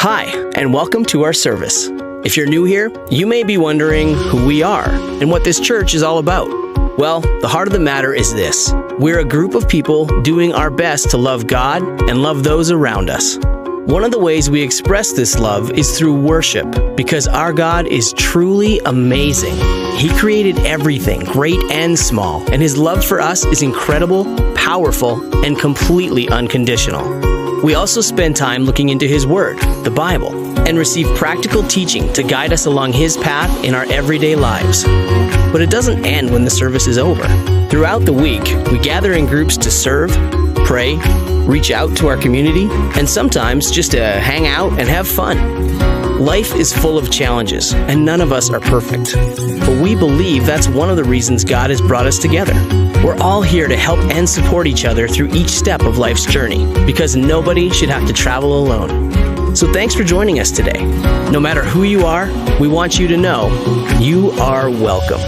Hi, and welcome to our service. If you're new here, you may be wondering who we are and what this church is all about. Well, the heart of the matter is this. We're a group of people doing our best to love God and love those around us. One of the ways we express this love is through worship, because our God is truly amazing. He created everything, great and small, and His love for us is incredible, powerful, and completely unconditional. We also spend time looking into His Word, the Bible, and receive practical teaching to guide us along His path in our everyday lives. But it doesn't end when the service is over. Throughout the week, we gather in groups to serve, pray, reach out to our community, and sometimes just to hang out and have fun. Life is full of challenges, and none of us are perfect. But we believe that's one of the reasons God has brought us together. We're all here to help and support each other through each step of life's journey, because nobody should have to travel alone. So thanks for joining us today. No matter who you are, we want you to know you are welcome.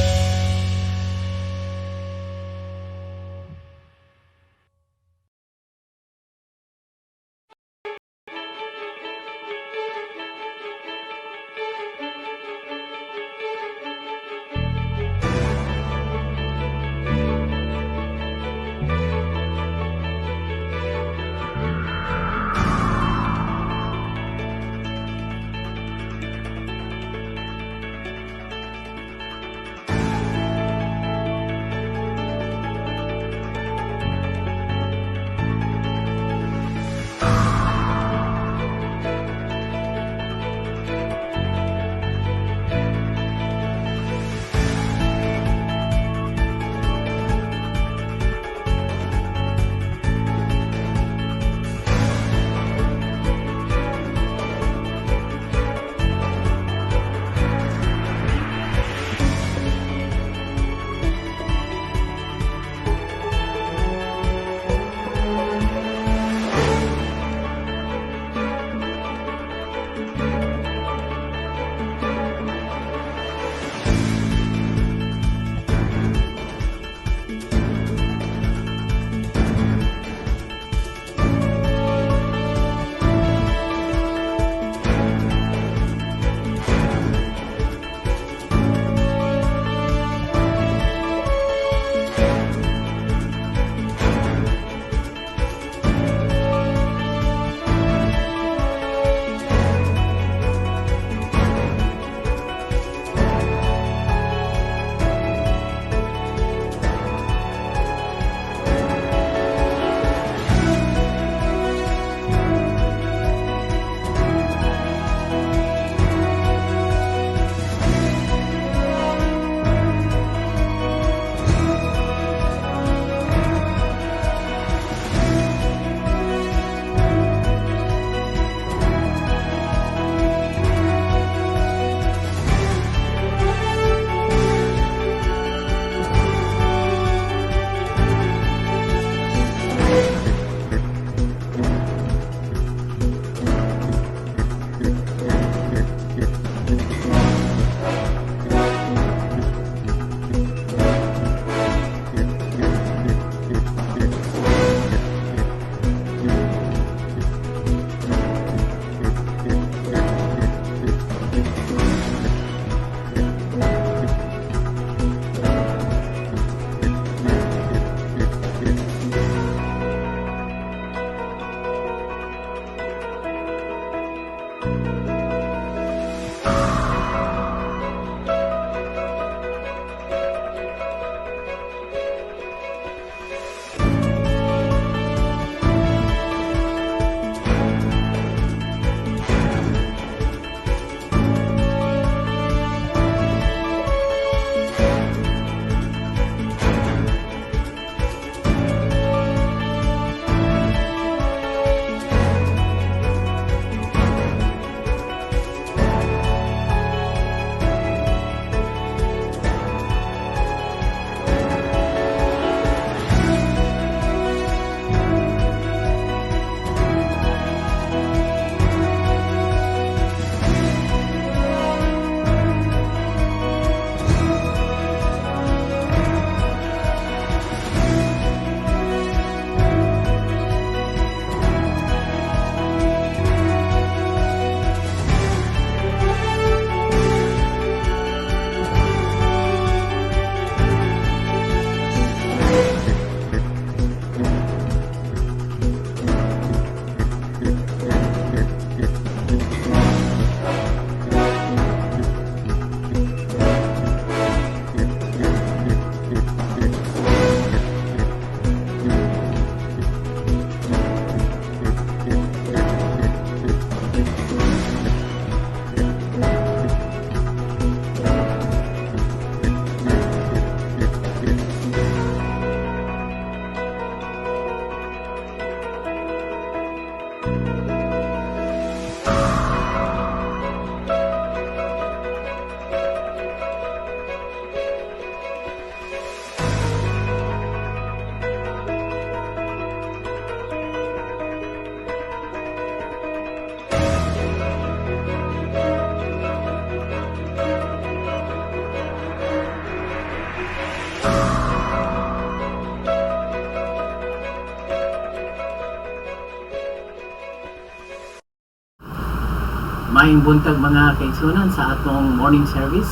Maayong buntag mga kaigsunan sa atong morning service.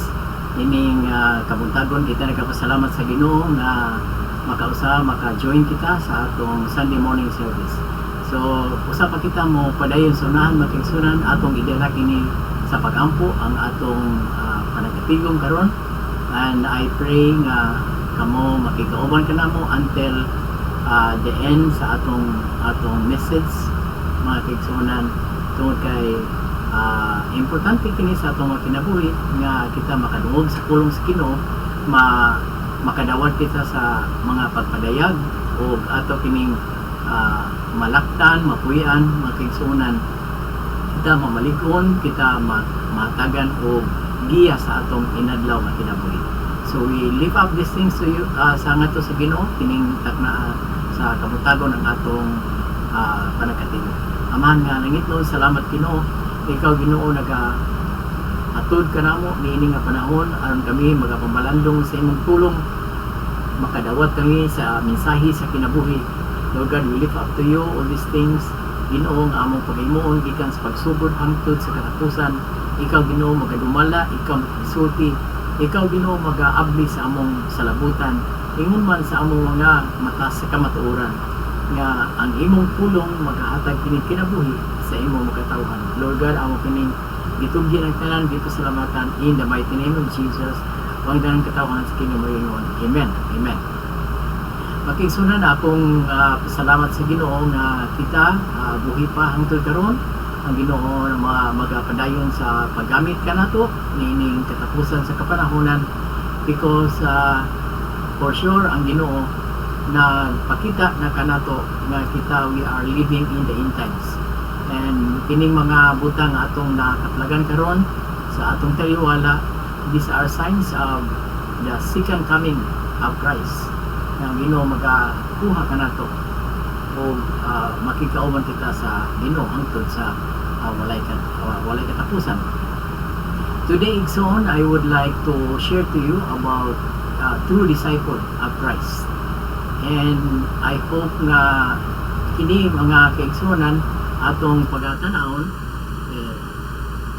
Ining kabuntagon kita nagpasalamat sa Ginoo nga maka-join kita sa atong Sunday morning service. So usa pa kita mo padayon sa unahan mga kaigsunan atong idala kini sa pagampo ang atong panagatigom karon, and I pray nga kamo makikauban kanamo until the end sa atong message mga kaigsunan, tungod kay importante kini sa atong mga kinabuhi nga kita makadungog sa pulong sa Ginoo, makadawat kita sa mga pagpadayag o ato kining malaktan, mapuy-an, makigsunan, kita mamalig-on, kita matagan o giya sa atong inadlaw nga kinabuhi. So we lift up these things to you, sa ngato sa Ginoo, kining takna sa kabutagon ang atong panagkatigom. Amahan nga nangitnon, salamat Ginoo. Ikaw Ginoo atod ka namo niini nga panahon aron kami magapambalandong sa imong tulong, makadawat kami sa mensahe sa kinabuhi. Lord God, we lift up to you all these things. Ginoo nga among paghimuon gikan sa pagsugod hangtod sa katapusan. Ikaw Ginoo magadumala, ikaw magsulti, ikaw Ginoo magaabli sa among salabutan, ingon man sa among mga mata sa kamatuoran, nga ang imong pulong magahatag kini kinabuhi sa imong makatawhan. Lord God, amo kining gitugyan ang tanan dito sa lamatan in the mighty name of Jesus. Wang danang katawhan sa kini moingon. Amen. Amen. Makigsunan akong salamat sa Ginoo nga kita buhi pa hangtod karon. Ang Ginoo magapadayon sa paggamit kanato niining katapusan sa kapanahonan, because for sure ang Ginoo na pakita na kanato nga kita we are living in the end times. And kining mga butang atong nakatlagan karon sa atong taliwala, these are signs of the second coming of Christ. Nga Ginoo magakuha kanato o makikauban kita sa Ginoo hangtod sa walay katapusan. Today, Igsoon, I would like to share to you about true disciple of Christ. And I hope na kini mga kaigsunan atong pagatanawon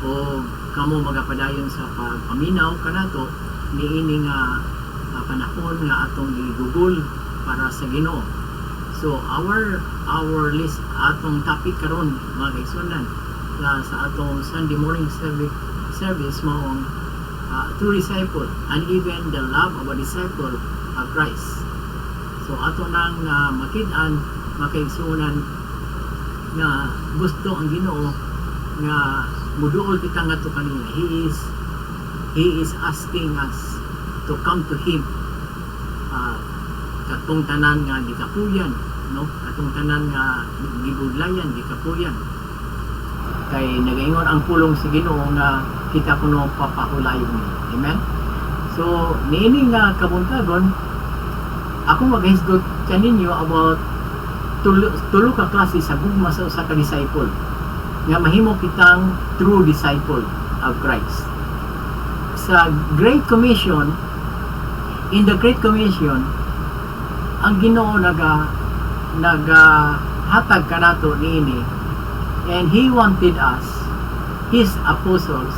o kamo magapadayon sa pagpaminaw kanato niini nga panahon nga atong gigugol para sa Ginoo. So our list atong topic karon mga kaigsunan sa atong Sunday morning service maong true disciple and even the love of a disciple of Christ. So ato nang makid-an makaigsunan nga gusto ang Ginoo nga muduol kita ngadto kanina. He is asking us to come to Him. Katong tanan nga gikapuyan, no? Katong tanan nga gibudlayan, gikapuyan. Kay nagaingon ang pulong sa Ginoo nga kita kuno papahulayon ni. Amen. So niini nga kabuntagon ako maghisgot kaninyo about tulo ka klase sa gugma sa usa ka disciple nga mahimo kitang true disciple of Christ. Sa Great Commission, in the Great Commission, ang Ginoo nagahatag kanato niini, and He wanted us, His apostles,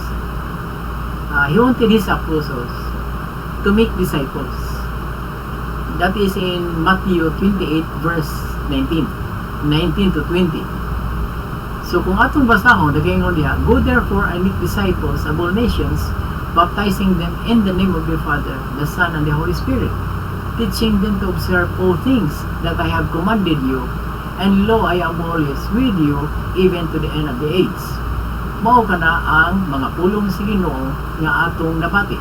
to make disciples. That is in Matthew 28 verse 19 to 20. So kung atong basahon, nagaingon diha, go therefore and make disciples of all nations, baptizing them in the name of the Father, the Son, and the Holy Spirit, teaching them to observe all things that I have commanded you, and lo, I am always with you, even to the end of the age. Mao kana ang mga pulong sa Ginoo nga atong nabati,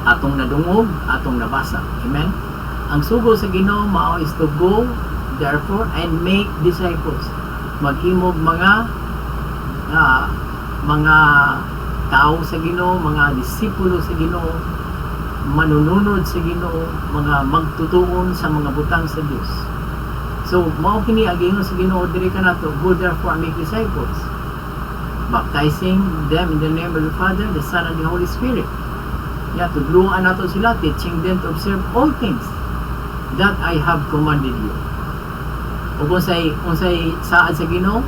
atong nadungog, atong nabasa. Amen. Ang sugo sa Ginoo mao is to go therefore and make disciples. maghimog mga tao sa Ginoo, mga disipulo sa Ginoo, manununod sa Ginoo, mga magtutuon sa mga butang sa Dios. So mao kini ang giingon sa Ginoo diri kanato, go therefore and make disciples, baptizing them in the name of the Father, the Son, and the Holy Spirit. Tudloan nato sila, teaching them to observe all things that I have commanded you. O unsay saad sa Ginoo,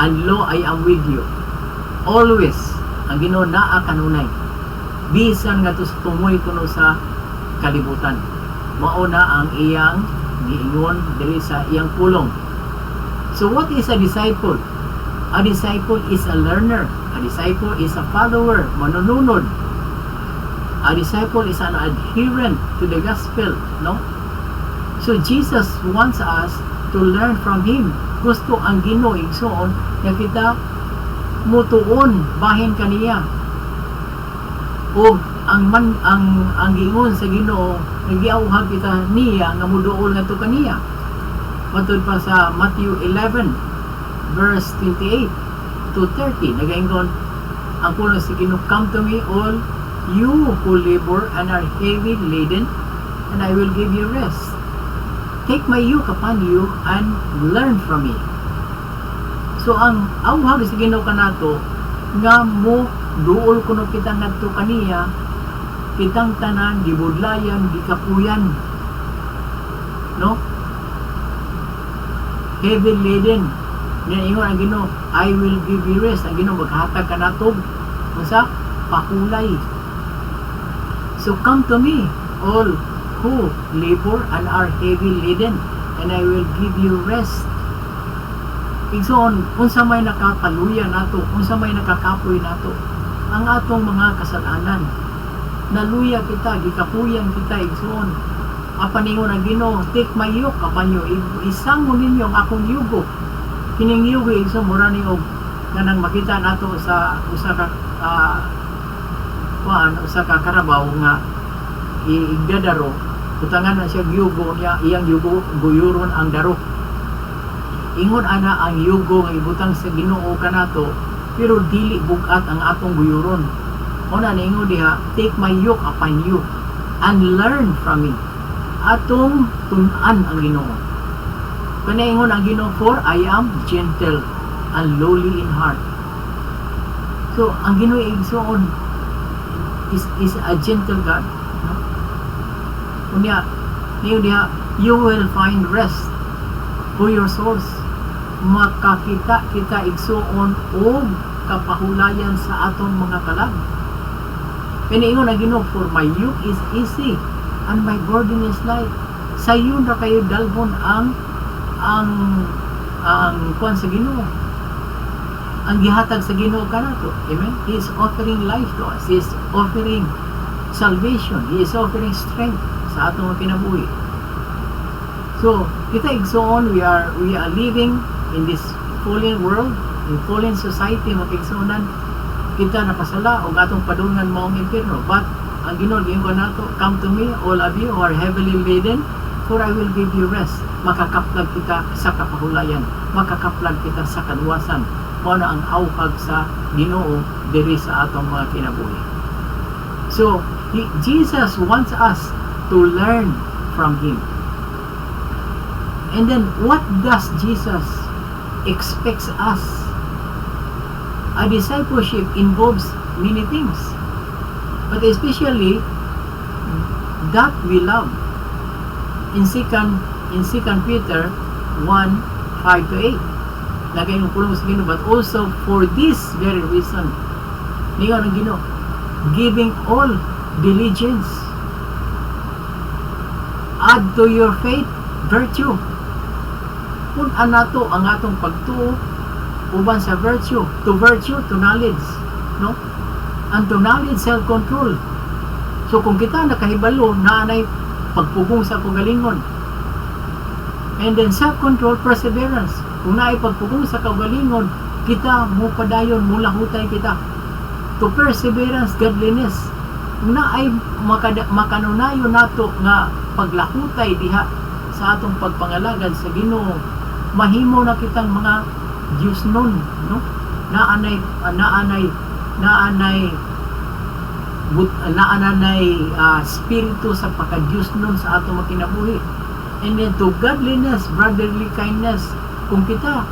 and lo, I am with you always. Ang Ginoo naa kanunay, bisan nga to sa tumoy kuno sa kalibutan. Mao na ang iyang giingon diri sa iyang pulong. So what is a disciple? A disciple is a learner. A disciple is a follower, manununod. A disciple is an adherent to the gospel, no? So Jesus wants us to learn from Him. Gusto ang Ginoo igsoon nga kita mutuon bahin kaniya. O ang giingon sa Ginoo, nagiauhag kita niya nga muduol ngadto kaniya. Matud pa sa Matthew 11 verse 28 to 30, nagaingon ang pulong sa Ginoo, come to me all you who labor and are heavy laden, and I will give you rest. Take my yoke upon you and learn from me. So ang awhag sa Ginoo kanato nga mo duol kuno kita ngadto kaniya, kitang tanan gibudlayan, gikapuyan, no? Heavy laden. Yan ingon ang Ginoo, I will give you rest. Ang Ginoo maghatag kanato unsa pakulay. So come to me, all who labor and are heavy laden, and I will give you rest. Igsoon, unsa may nakakaluya nato, unsa may nakakapoy nato, ang atong mga kasalanan. Naluya kita, gikapuyan kita, igsoon. Apaningon ang Ginoo, take my yoke upon you, isangon ninyo ang akong yugo. Kining yugo, igsoon, mura ni og kanang makita nato sa usa ka karabaw nga igdadaro, utangan na siya yugo niya, iyang yugo guyuron ang daro. Ingon ana ang yugo nga ibutang sa Ginoo kanato, pero dili bugat ang atong guyuron. Una ningon diha, take my yoke upon you and learn from me. Atong tun-an ang Ginoo. Kana ingon ang Ginoo, for I am gentle and lowly in heart. So ang Ginoo igsoon is a gentle God, no? Unya niyo diha, you will find rest for your souls. Makakita kita igsoon og kapahulayan sa atong mga kalag. Piniingon na Ginoo, for my yoke is easy and my burden is light. Sa iyo na kayo dalhon ang kuan sa Ginoo, ang gihatag sa Ginoo kanato. Amen. He is offering life to us. He is offering salvation. He is offering strength sa atong kinabuhi. So kita igsoon, we are living in this fallen world, in fallen society, makigsunan kita napasala og atong padulngan maong impierno. But ang Ginoo giingon nato, come to me all of you who are heavily laden, for I will give you rest. Makakaplag kita sa kapahulayan, makakaplag kita sa kaluwasan. Mao na ang awhag sa Ginoo diri sa atong mga kinabuhi. So Jesus wants us to learn from Him. And then what does Jesus expects us? A discipleship involves many things, but especially that we love. In 2 Peter 1:5 to 8, lagay ng pulong sa Ginoo, but also for this very reason, niya ang Ginoo, giving all diligence, add to your faith virtue. Kung anato ang atong pagtuo uban sa virtue, to knowledge, no? And to knowledge, self-control. So kung kita nakahibalo na anay pagpugong sa kaugalingon, and then self-control, perseverance. Kung naay pagpugong sa kaugalingon, kita mo padayon, mulahutay kita. To perseverance, godliness. Kung naay makanunayo nato nga paglahutay diha sa atong pagpangalagad sa Ginoo, mahimo na kitang mga Diyos nun, no? Naanay spirito sa pagka-Diyos nun sa ato makinabuhi. And then to godliness, brotherly kindness, kung kita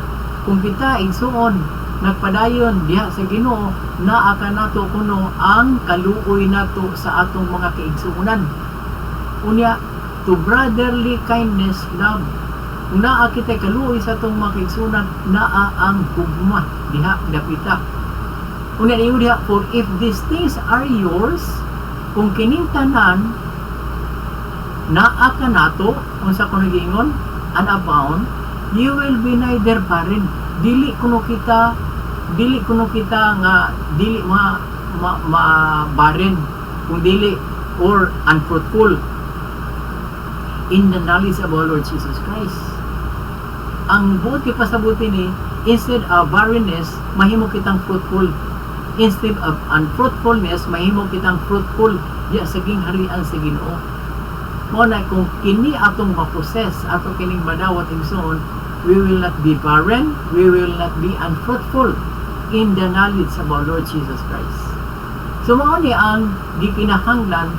igsuon nagpadayon diha sa Ginoo, naa ka nato kuno ang kaluoy nato sa atong mga kaigsuonan. Unya, to brotherly kindness, love. Kung naa kita kaluoy sa atong mga kaigsuonan, naa ang gugma diha dapita. Unya niyo diha, for if these things are yours, kung kining tanan naa ka nato, unsa ko nagingon, unabound, you will be neither barren. Dili kuno kita nga dili barren, kung dili or unfruitful in the knowledge of our Lord Jesus Christ. Ang buti pasabuti ni, instead of barrenness, mahimo kitang fruitful. Instead of unfruitfulness, mahimo kitang fruitful diya sa gingharian sa Ginoo. Mo na kung kini atong ma-possess, ato kining madawat igsoon, we will not be barren, we will not be unfruitful in the knowledge of our Lord Jesus Christ. So mao ni ang gikinahanglan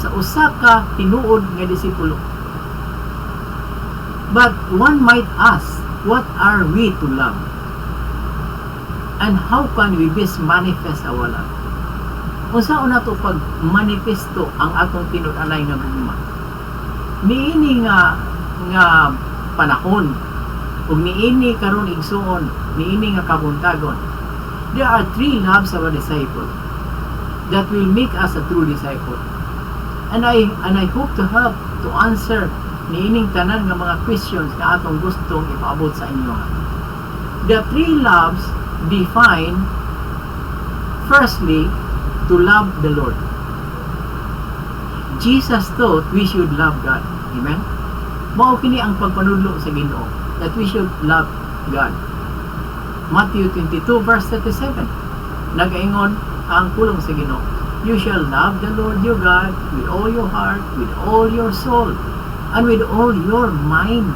sa usa ka tinuod nga disipulo. But one might ask, what are we to love? And how can we best manifest our love? Unsa una to pag manifesto ang atong tinud-anay nga gugma? Niini nga panahon ug niini karon igsuon, niini nga kabuntagon. There are 3 loves of a disciple that will make us a true disciple. And I hope to help to answer niining tanan nga mga questions na atong gustong ipaabot sa inyo. The 3 loves define, firstly, to love the Lord. Jesus taught we should love God. Amen? Mao kini ang pagpanudlo sa Ginoo, that we should love God. Matthew 22 verse 37. Nagaingon ang pulong sa Ginoo, you shall love the Lord your God with all your heart, with all your soul, and with all your mind.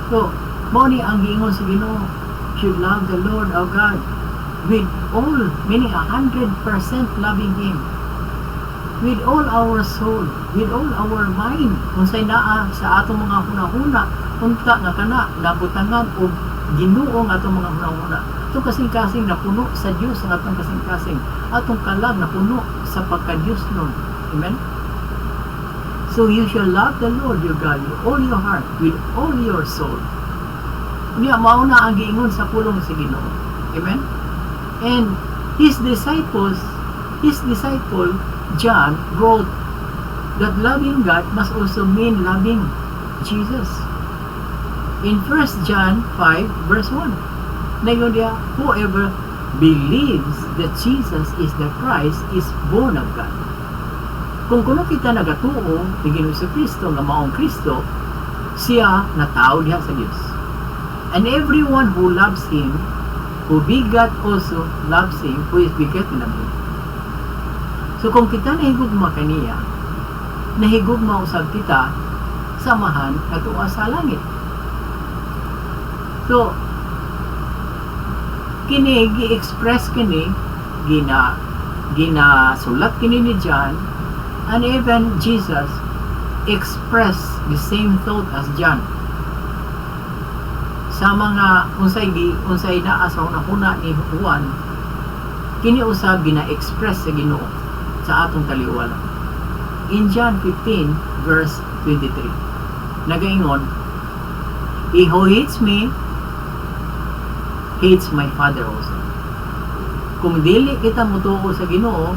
So, mao ni ang giingon sa Ginoo, should love the Lord our God with all, meaning 100% loving Him, with all our soul, with all our mind. Kung say naa sa atong mga hunahuna, unta nga kana nabutangan o Ginoo nga atong mga hunahuna. Itong kasing-kasing na puno sa Diyos, ang atong kasing-kasing atong kalag na puno sa pagka-Diyos nun. Amen? So you shall love the Lord your God with all your heart, with all your soul. Niya mauna ang giingon sa pulong sa Ginoo. Amen? And his disciple John wrote that loving God must also mean loving Jesus. In 1 John 5 verse 1, nayon dia, whoever believes that Jesus is the Christ is born of God. Kung kuno kita nagatuo ni Ginoong Kristo nga maong Kristo, siya na tao diha sa Dios. And everyone who loves Him, who begat also loves Him, who is begotten of Him. So kung kita nahigugma kaniya, nahigugma usab kita samahan katuwa sa langit. So kini gi-express kini, ginasulat kini ni John, and even Jesus expressed the same thought as John. Sa mga unsay naa sa una ni Juan, kini usab gina-express sa Ginoo sa atong taliwala. In John 15 verse 23, nagaingon, he who hates me hates my Father also. Kung dili kita mutuo sa Ginoo,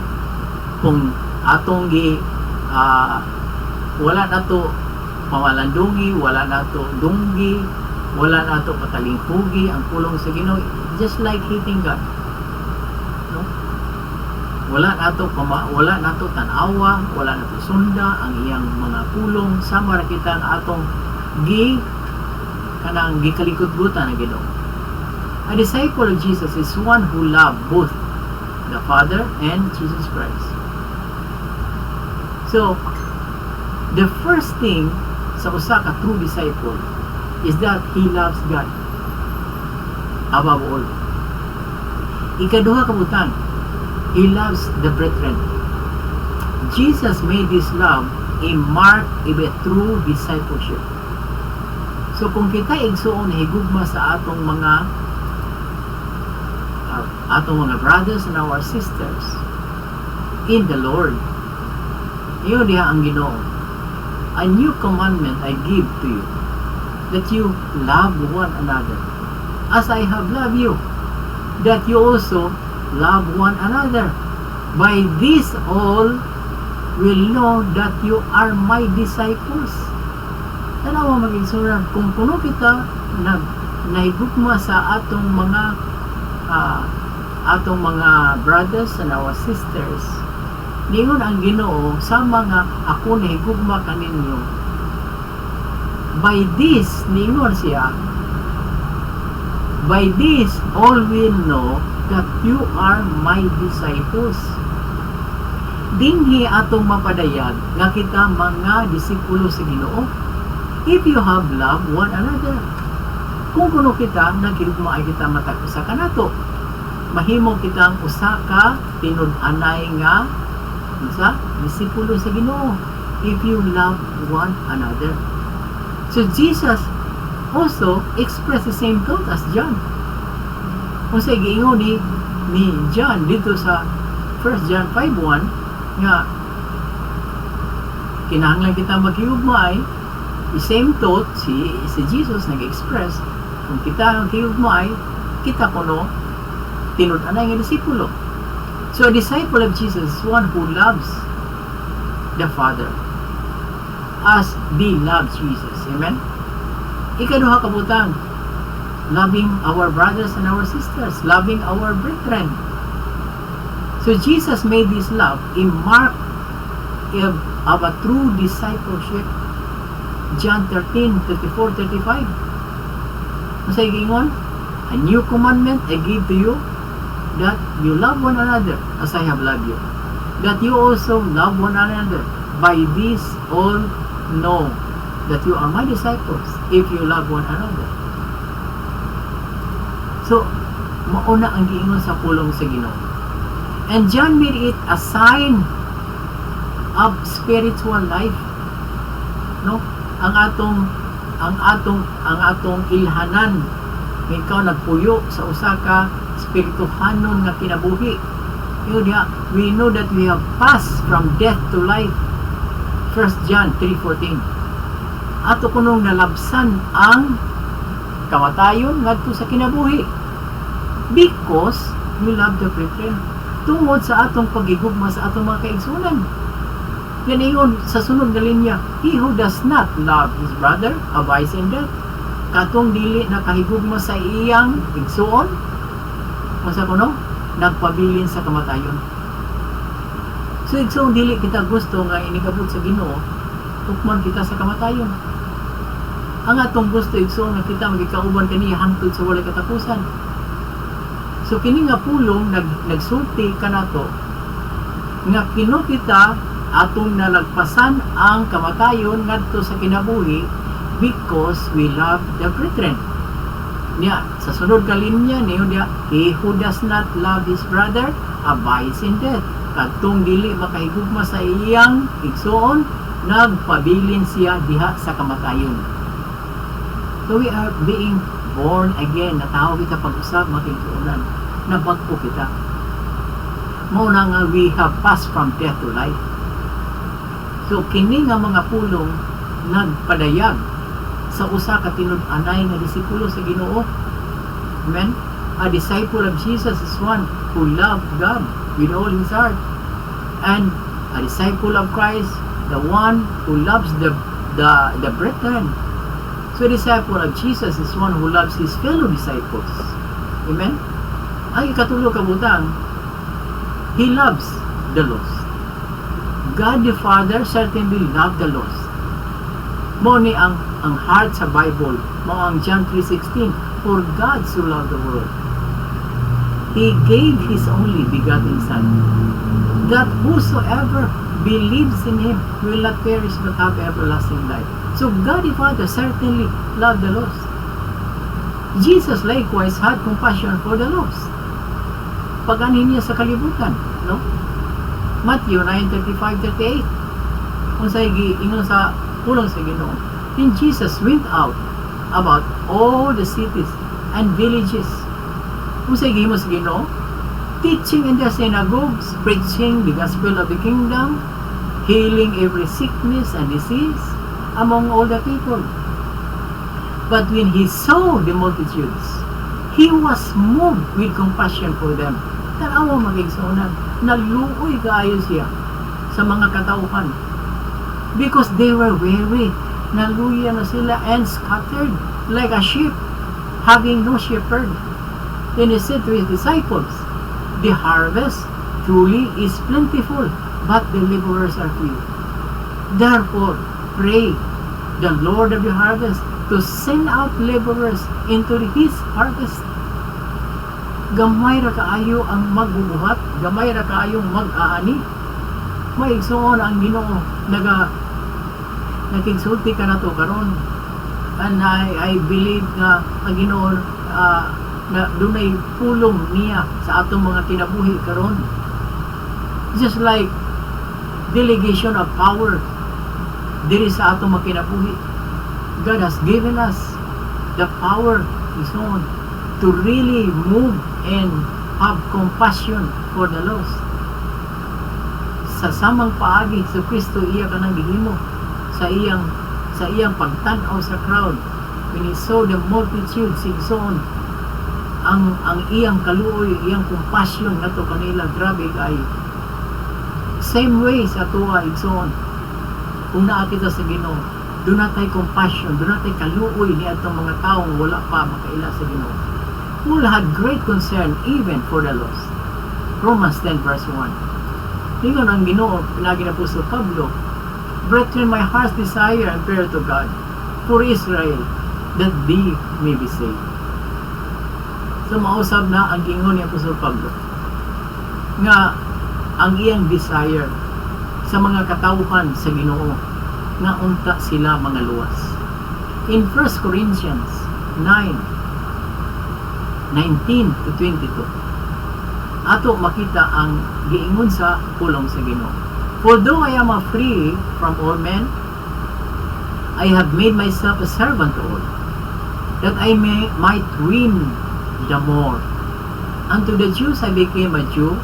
kung atong wala nato pawalandungi, wala nato dunggi, wala nato patalingpugi ang pulong sa Ginoo, just like hating God. No? Wala nato tanawa, wala nato sunda ang iyang mga pulong, sama ra kita ang atong gikalikot-gutan ng Ginoo. A disciple of Jesus is one who loves both the Father and Jesus Christ. So, the first thing sa usa ka true disciple is that he loves God above all. Ikaduha kabutang, he loves the brethren. Jesus made this love a mark of a true discipleship. So kung kita igsuon higugma sa atong mga brothers and our sisters in the Lord, iyo diha ang Ginoo. A new commandment I give to you, that you love one another as I have loved you, that you also love one another. By this all will know that you are my disciples. Tanawa mag-igsuran, kung kuno kita nahigugma sa atong mga brothers and our sisters, ningon ang Ginoo sa mga ako nahigugma kaninyo. By this, ningon siya, by this all will know that you are my disciples. Dinhi atong mapadayag nga kita mga disipulo sa Ginoo if you have loved one another. Kung kuno kita nagigugma ay kita matag usa kanato, mahimo kitang usa ka tinud-anay nga disipulo sa Ginoo if you love one another. So Jesus also expressed the same thought as John. Kung sa giingon ni John dito sa 1 John 5:1 nga kinahanglan kita maghiugmay, the same thought si Jesus nag-express. Kung kita maghiugmay, kita kuno tinud-anay nga disipulo. So a disciple of Jesus is one who loves the Father as they loves Jesus. Amen? Ikaduha kabutang, loving our brothers and our sisters, loving our brethren. So Jesus made this love a mark of a true discipleship. John 13:34-35. Masay gingon, a new commandment I give to you, that you love one another as I have loved you, that you also love one another. By this all know that you are my disciples, if you love one another. So, mauna ang giingon sa pulong sa Ginoo. And John made it a sign of spiritual life. No? Ang atong ilhanan, ikaw nagpuyo sa usa ka spirituhanon nga kinabuhi. We know that we have passed from death to life. 1 John 3:14. Ato kunong nalabsan ang kamatayon ngadto sa kinabuhi because we love the brethren. Tungod sa atong pagigugma sa atong mga kaigsunan. Yan ingon sa sunod na linya, he who does not love his brother abides in death. Katong dili na kahigugma sa iyang igsuon, masa kuno nagpabilin sa kamatayon. So igsuon dili kita gusto nga inikabot sa Ginoo, tukman kita sa kamatayon. Ang atong gusto igsuon nga kita magikauban kaniya hangtod sa walay katapusan. So kini nga pulong nagsulti kanato nga kino kita atong nalagpasan ang kamatayon ngadto sa kinabuhi because we love the brethren. Niya sa sunod ka linya niyo dia, he who does not love his brother abides in death. Kadtong dili makahigugma sa iyang igsuon, nagpabilin siya diha sa kamatayon. So we are being born again, natawag kita pag-usap makigsuonan, nabagpo kita. Muna nga we have passed from death to life. So kini nga mga pulong nagpadayag sa usa ka tinud-anay nga disipulo sa Ginoo. Amen. A disciple of Jesus is one who loved God with all his heart, and a disciple of Christ, the one who loves the brethren. So a disciple of Jesus is one who loves his fellow disciples. Amen. Ang ikatulo kabutang, he loves the lost. God the Father certainly loved the lost. Mo ni ang heart sa Bible, mo ang John 3:16, for God so loved the world, He gave His only begotten Son, that whosoever believes in Him will not perish but have everlasting life. So God the Father certainly loved the lost. Jesus likewise had compassion for the lost. Pag-anin niya sa kalibutan, no? Matthew 9:35-38. Kung sa ingon sa pulong sa Ginoo, then Jesus went out about all the cities and villages. Kung sa gihimo sa Ginoo, teaching in the synagogues, preaching the gospel of the kingdom, healing every sickness and disease among all the people. But when He saw the multitudes, He was moved with compassion for them. Tanawa mag-igsunan, naluoy kaayo siya sa mga katauhan. Because they were weary, naluya na sila and scattered like a sheep, having no shepherd. Then He said to His disciples, the harvest truly is plentiful, but the laborers are few. Therefore, pray the Lord of the harvest to send out laborers into His harvest. Gamay ra kaayo ang magbubuhat, gamay ra kaayong mag-aani. May igsoon ang Ginoo nagigsulti ka na to karon. And I believe na ang Ginoo na dunay pulong niya sa atong mga kinabuhi karon. Just like delegation of power diri sa atong mga kinabuhi. God has given us the power, His own, to really move and have compassion for the lost. Sa samang paagi sa Kristo iya kanang gihimo sa iyang pagtan-aw sa crowd. When He saw the multitude, sigsoon ang iyang kaluoy, iyang compassion ngadto kanila, grabe kaayo. Same way sa tuwa igsoon. Kung naa kita sa Ginoo, do not tay compassion, do not tay kaluoy ni atong mga taong wala pa makaila sa Ginoo. Paul had great concern even for the lost. Romans 10 verse 1. Tingnan ang Ginoo, pinagi na po sa Pablo, brethren, my heart's desire and prayer to God for Israel, that they may be saved. So mausab na ang gingon ni Apostol Pablo nga ang iyang desire sa mga katawhan sa Ginoo nga unta sila mga luwas. In 1 Corinthians 9:19-22 ato makita ang giingon sa pulong sa Ginoo. For though I am free from all men, I have made myself a servant to all, that I might win the more. Unto the Jews I became a Jew,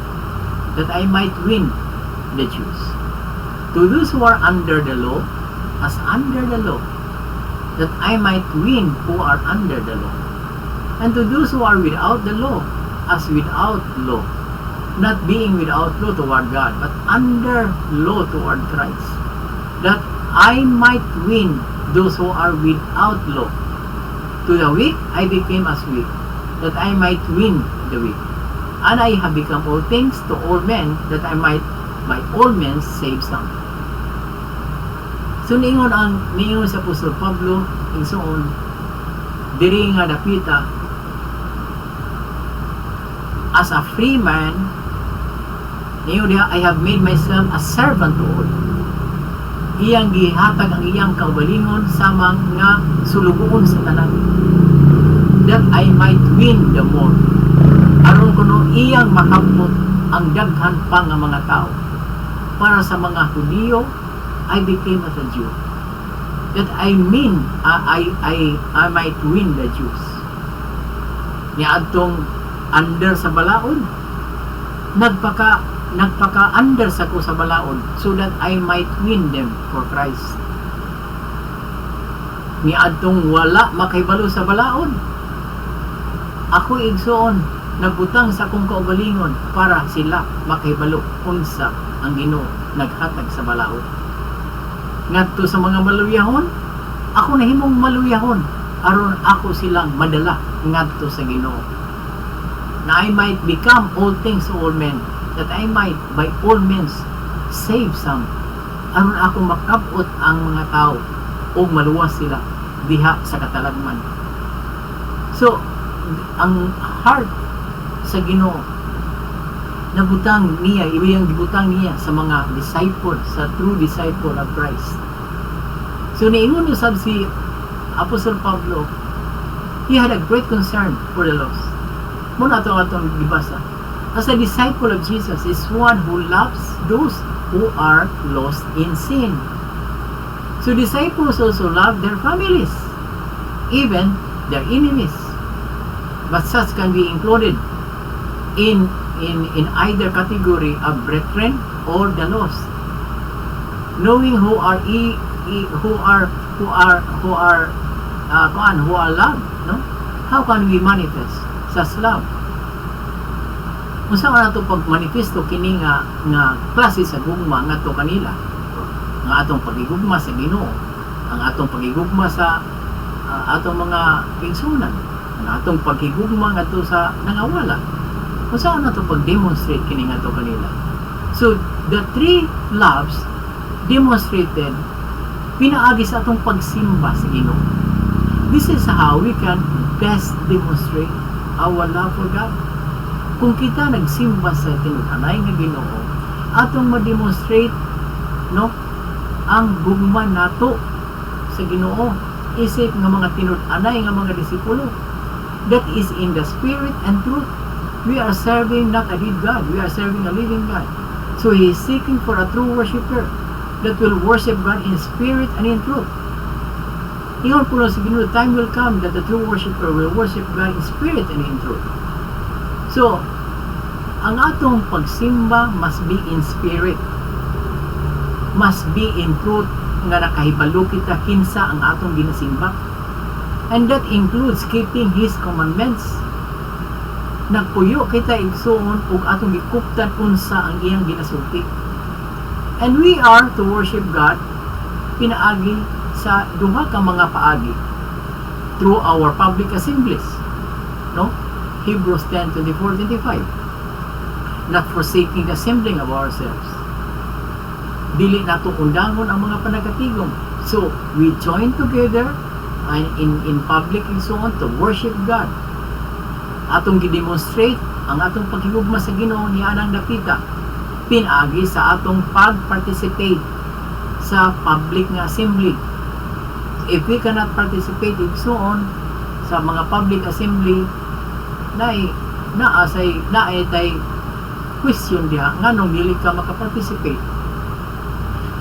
that I might win the Jews. To those who are under the law, as under the law, that I might win who are under the law. And to those who are without the law, as without law, not being without law toward God, but under law toward Christ, that I might win those who are without law. To the weak I became as weak, that I might win the weak. And I have become all things to all men, that I might by all men save some. So niingon sa Apostol Pablo insoon diri nga dapita, as a free man, niyo diha, I have made myself a servant to all. Iyang gihatag ang iyang kaugalingon samang nga sulugoon sa tanan, that I might win the more. Aron kuno iyang makabot ang daghan pa nga mga tao. Para sa mga Hudiyo, I became as a Jew, that I might win the Jews. Niadtong under sa balaod, nagpaka-under sa ko sa balaod, so that I might win them for Christ. Niadtong wala makaibalo sa balaod, ako igsoon nagbutang sa akong kaugalingon para sila makaibalo unsa ang Ginoo naghatag sa balaod. Ngadto sa mga maluyahon, ako nahimong maluyahon aron ako silang madala ngadto sa Ginoo. Na I might become all things to all men, that I might by all means save some. Aron ako makabot ang mga tao o maluwas sila diha sa katalagman. So, ang heart sa Ginoo nabutang niya, iba yung gibutang niya sa mga disciple, sa true disciple of Christ. So niingon usab si Apostle Pablo, he had a great concern for the lost. Muna atong gibasa. As a disciple of Jesus is one who loves those who are lost in sin. So disciples also love their families, even their enemies. But such can be included in either category of brethren or the lost. Knowing who are loved, no? How can we manifest such love? Unsa man ato pagmanifesto kini nga klase sa gugma ngadto kanila, nga atong pagigugma sa Ginoo, ang atong pagigugma sa atong mga pigsunan, ang atong pagigugma ngadto sa nangawala. Unsa man ato pag-demonstrate kini ngadto kanila? So the three loves demonstrated pinaagi sa atong pagsimba sa Ginoo. This is how we can best demonstrate our love for God. Kung kita nagsimba sa tinud-anay nga Ginoo, atong ma-demonstrate, no, ang gugma nato sa Ginoo isip nga mga tinud-anay nga mga disipulo. That is in the spirit and truth. We are serving not a dead God, we are serving a living God. So He is seeking for a true worshiper that will worship God in spirit and in truth. Ingon po sa Ginoo, time will come that the true worshiper will worship God in spirit and in truth. So, ang atong pagsimba must be in spirit, must be in truth, nga nakahibalo kita kinsa ang atong ginasimba. And that includes keeping His commandments. Nagpuyo kita igsoon ug atong gikuptan unsa ang iyang ginasulti. And we are to worship God pinaagi sa duha ka mga paagi through our public assemblies, no? Hebrews 10:24-25. Not forsaking the assembling of ourselves. Dili nato undangon ang mga panagatigom. So we join together and in public and so on to worship God. Atong gidemonstrate ang atong paghigugma sa Ginoo niya anang nakita pinaagi sa atong pag-participate sa public nga assembly. If we cannot participate in so on sa mga public assembly, naay tay question diha nganong dili ka makaparticipate.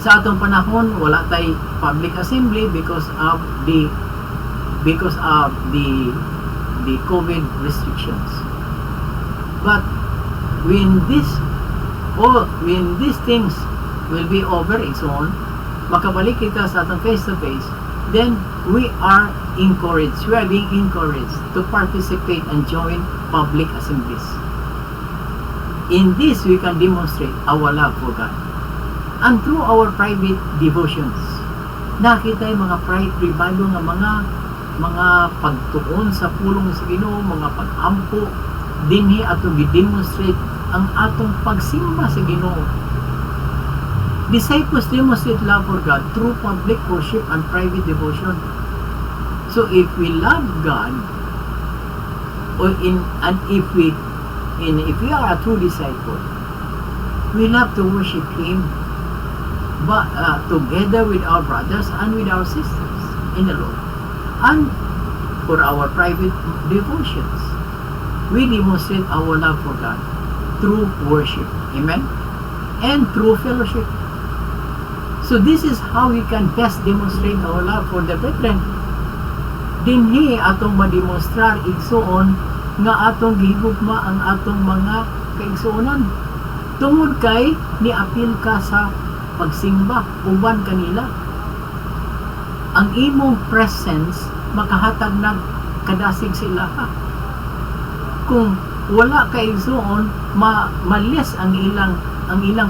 Sa atong panahon wala tay public assembly because of the COVID restrictions. But when these things will be over and so on, makabalik kita sa atong face to face, then we are encouraged, we are being encouraged to participate and join public assemblies. In this, we can demonstrate our love for God. And through our private devotions, nakita yung mga privado nga mga pagtuon sa pulong sa Ginoo, mga pag-ampo, dinhi atong gi-demonstrate ang atong pagsimba sa Ginoo. Disciples demonstrate love for God through public worship and private devotion. So if we love God, if we are a true disciple, we love to worship Him, but together with our brothers and with our sisters in the Lord. And for our private devotions, we demonstrate our love for God through worship. Amen? And through fellowship. So this is how we can best demonstrate our love for the brethren. Dinhi atong ma-demonstrar igsuon nga atong gihigugma ang atong mga kaigsuonan. Tungod kay niapil ka sa pagsimba uban kanila. Ang imong presence makahatag na kadasig sa ilaha. Kung wala ka igsuon, malis ang ilang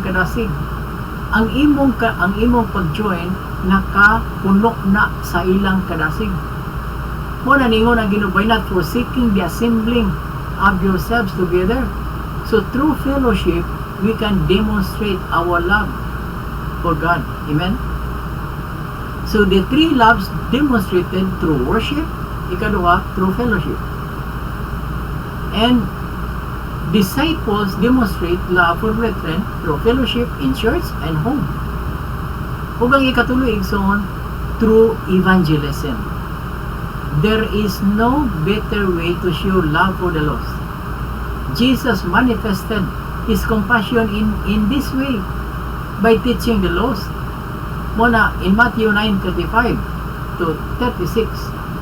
kadasig. Ang imong pag-join nakapuno na sa ilang kadasig. Mo na ningon ang Ginoo, by not forsaking the assembling of yourselves together. So through fellowship, we can demonstrate our love for God. Amen? So the three loves demonstrated through worship, ikaduha, through fellowship. And Disciples demonstrate love for brethren through fellowship in church and home. Ug ang ikatulo igsoon, through evangelism. There is no better way to show love for the lost. Jesus manifested His compassion in this way by teaching the lost. Muna, in Matthew 9:35 to 36,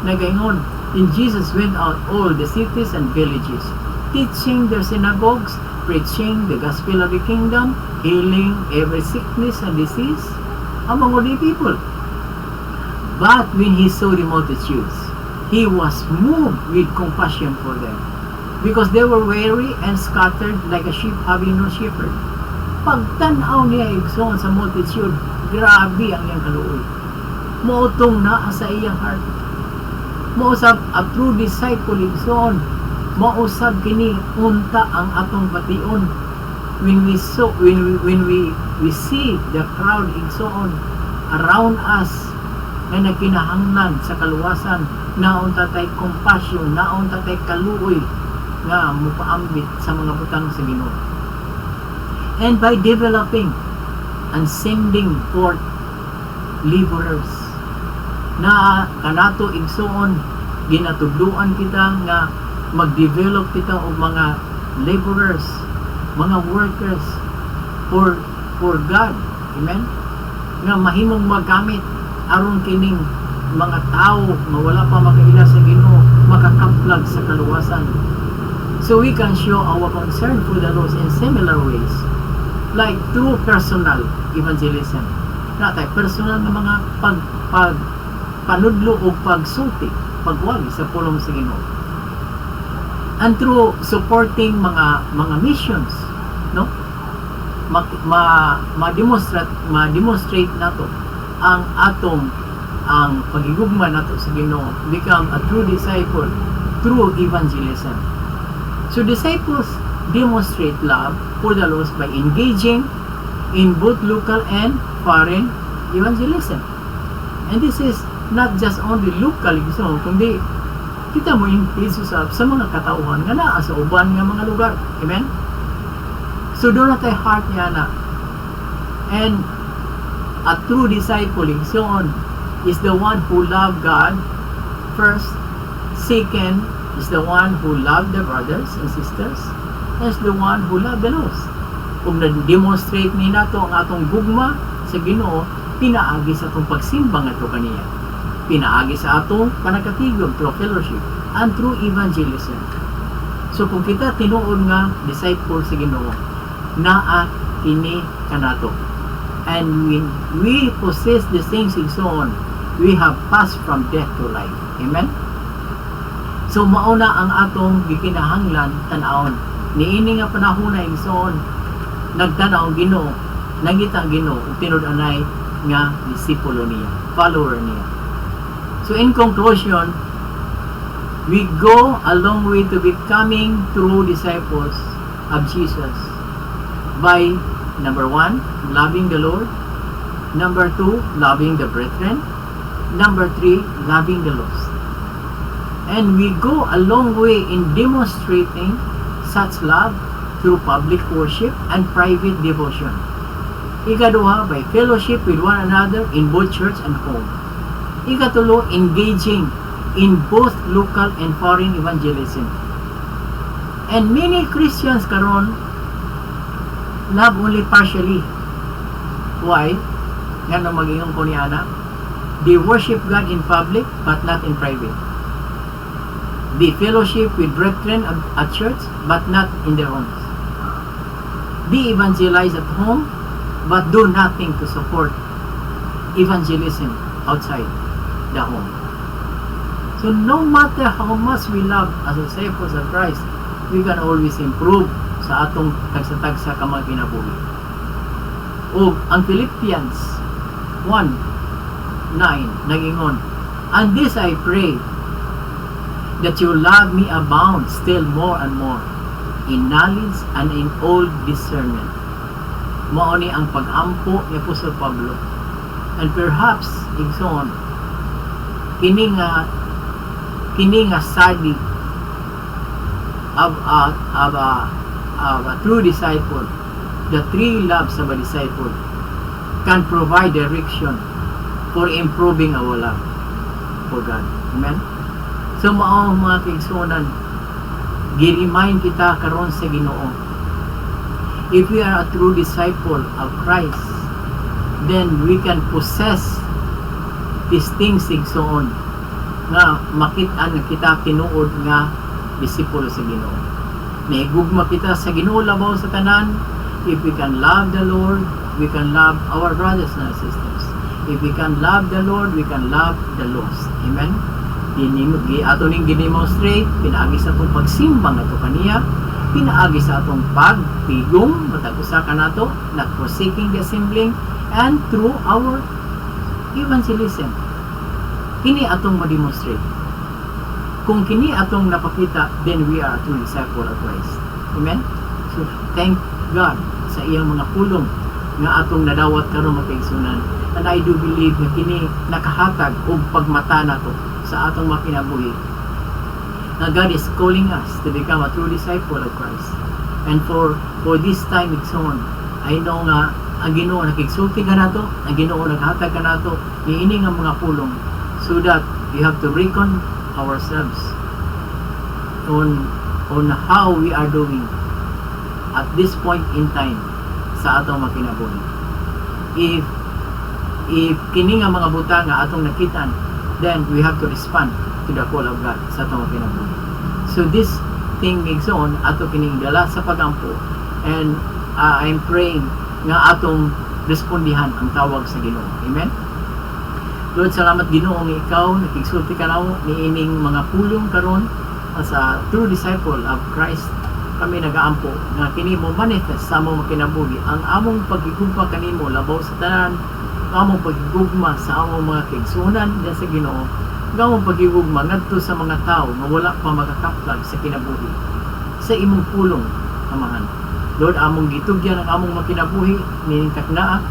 nagaingon, and Jesus went out all the cities and villages, teaching their synagogues, preaching the gospel of the kingdom, healing every sickness and disease among all the people. But when He saw the multitudes, He was moved with compassion for them, because they were weary and scattered like a sheep having no shepherd. Pagtanaw niya igsoon sa multitude, grabe ang iyang kaluoy. Moutong naa sa iyang heart. Mousab a true disciple igsoon. Mousab kini unta ang atong bation. When we see the crowd igsoon around us na nagkinahanglan sa kaluwasan, naunta tay compassion, naunta tay kaluoy nga mupaambit sa mga butang sa Ginoo. And by developing and sending forth laborers na kanato igsoon, ginatudluan kita nga mag-develop kita og mga laborers, mga workers for God. Amen? Nga mahimong magamit aron kining mga tao nga wala pa makaila sa Ginoo makakaplag sa kaluwasan. So we can show our concern for the lost in similar ways, like through personal evangelism. Natay personal nga mga panudlo o pagsulti, pagwali sa pulong sa Ginoo. And through supporting mga missions, no? Ma-demonstrate nato ang pagigugma nato sa Ginoo, become a true disciple through evangelism. So disciples demonstrate love for the lost by engaging in both local and foreign evangelism. And this is not just only local, kundi kita mo engage sa mga katauhan nga naa sa uban nga mga lugar. Amen? So doon na tayo heart niya na. And a true disciple is the one who love God first. Second is the one who love the brothers and sisters. Is the one who love the lost. Kung na-demonstrate ni nato ang atong gugma sa Ginoo, pinaagi sa atong pagsimba nga to kaniya. Pinaagi sa atong panagkatigom through fellowship and through evangelism. So kung kita tinuod nga disciple sa Ginoo, naa kini kanato. And when we possess the same sigsoon, we have passed from death to life. Amen? So mauna ang atong gikinahanglan tan-awon. Niini nga panahon na igsoon, nagtanaw Ginoo, nangita Ginoo ug tinud-anay nga disipulo niya, follower niya. So in conclusion, we go a long way to becoming true disciples of Jesus by number 1, loving the Lord. Number 2, loving the brethren. Number 3, loving the lost. And we go a long way in demonstrating such love through public worship and private devotion. Ikaduha, by fellowship with one another in both church and home. Ikatulo, engaging in both local and foreign evangelism. And many Christians karon love only partially. Why? Nga na mag-ingon ko ni Ana. They worship God in public but not in private. They fellowship with brethren at church but not in their homes. They evangelize at home but do nothing to support evangelism outside the home. So no matter how much we love as disciples of Christ, we can always improve sa atong tagsa-tagsa ka mga kinabuhi. O ang Philippians 1:9 nagingon, and this I pray, that your love me abound still more and more in knowledge and in all discernment. Mao ni ang pag-ampo ni Apostol Pablo. And perhaps igsoon kini nga study of of a true disciple, the three loves of a disciple, can provide direction for improving our love for God. Amen? So mao mga kaigsuonan, gi-remind kita karon sa Ginoo. If we are a true disciple of Christ, then we can possess these things igsoon nga makit-an nga kita tinuod nga disipulo sa Ginoo. Nahigugma kita sa Ginoo labaw sa tanan. If we can love the Lord, we can love our brothers and sisters. If we can love the Lord, we can love the lost. Amen? Ato ning gidemonstrate, pinaagi sa atong pagsimbang ato kaniya, pinaagi sa atong pagtigong, matag usa ka nato, not forsaking the assembling, and through our evangelism. Kini atong ma-demonstrate. Kung kini atong napakita, then we are a true disciple of Christ. Amen? So, thank God sa iyang mga pulong nga atong nadawat karon makaigsunan. And I do believe na kini nakahatag og pagmata nato sa atong mga kinabuhi. Na God is calling us to become a true disciple of Christ. And for this time it's on, I know nga ang Ginoo nakigsulti ka nato, ang Ginoo naghatag ka nato niini nga mga pulong, so that we have to reckon ourselves on how we are doing at this point in time sa atong mga kinabuhi. If kini nga mga buta nga atong nakitan, then we have to respond to the call of God sa atong mga kinabuhi. So this thing igsoon ato kining dala sa pagampo, and I'm praying nga atong respondihan ang tawag sa Ginoo. Amen? Lord, salamat Ginoo nga ikaw nakigsulti ka nawo niining mga pulong karon as a true disciple of Christ. Kami nagaampo nga kini mo manifest sa among kinabuhi ang among pagigugma kanimo labaw sa tanan, among pagigugma sa among mga kaigsuonan diyan sa Ginoo, ang among pagigugma ngadto sa mga tao nga wala pa makakaplag sa kinabuhi sa imong pulong, Amahan. Lord, among gitugyan ang among mga kinabuhi nining taknaa,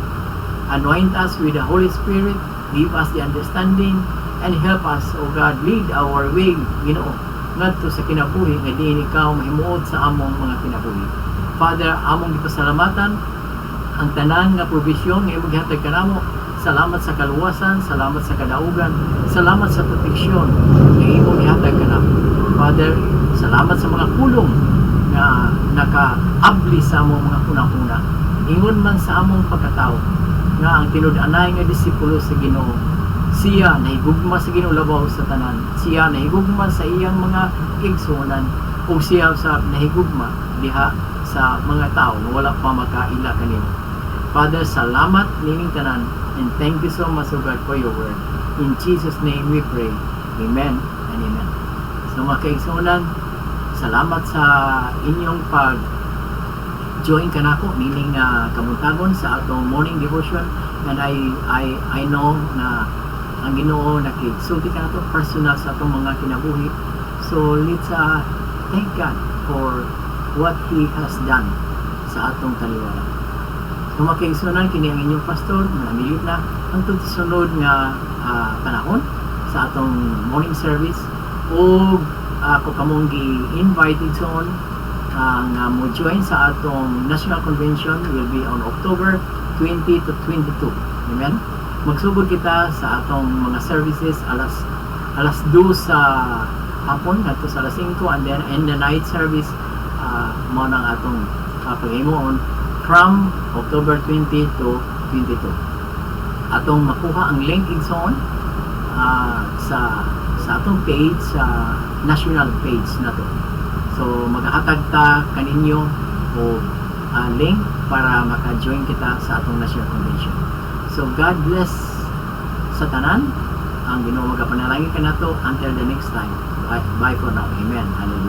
anoint us with the Holy Spirit, give us the understanding, and help us, O God, lead our way, Ginoo, ngadto sa kinabuhi nga diin ikaw mahimuot sa among mga kinabuhi. Father, among gipasalamatan ang tanan nga provision nga imong gihatag kanamo. Salamat sa kaluwasan, salamat sa kadaugan, salamat sa proteksyon nga imong gihatag kanamo. Father, salamat sa mga pulong nga nakaabli sa among mga kunang-una. Ingon man sa among pagkatao nga ang tinud-anay nga disipulo sa Ginoo, siya nahigugma sa Ginoo labaw sa tanan, siya nahigugma sa iyang mga igsuonan, o siya sa nahigugma diha sa mga tao na wala pa makaila kanimo. Father, salamat nining tanan, and thank you so much, O God, for your word. In Jesus' name we pray. Amen and amen. So mga kaigsuonan, salamat sa inyong join ka nako nining kabuntagon sa atong morning devotion, and I know na ang Ginoo nakigsulti ka nato personal sa atong mga kinabuhi. So let's thank God for what He has done sa atong taliwala. So makiigsunan kini ang inyong pastor na milit na ang sunod nga panahon sa atong morning service, o ako kamong gi-invite igsoon nga mo join sa atong National Convention will be on October 20 to 22. Amen? Magsugod kita sa atong mga services alas 2 sa hapon ngadto sa alas 5, and then in the night service mo nang atong paghimuon from October 20 to 22. Atong makuha ang link igsoon sa atong page, sa national page nato. So maghahatag ta kaninyo o link para maka-join kita sa atong National Convention. So God bless sa tanan. Ang Ginoo magapanalangin ka nato until the next time. Bye for now. Amen. Hallelujah.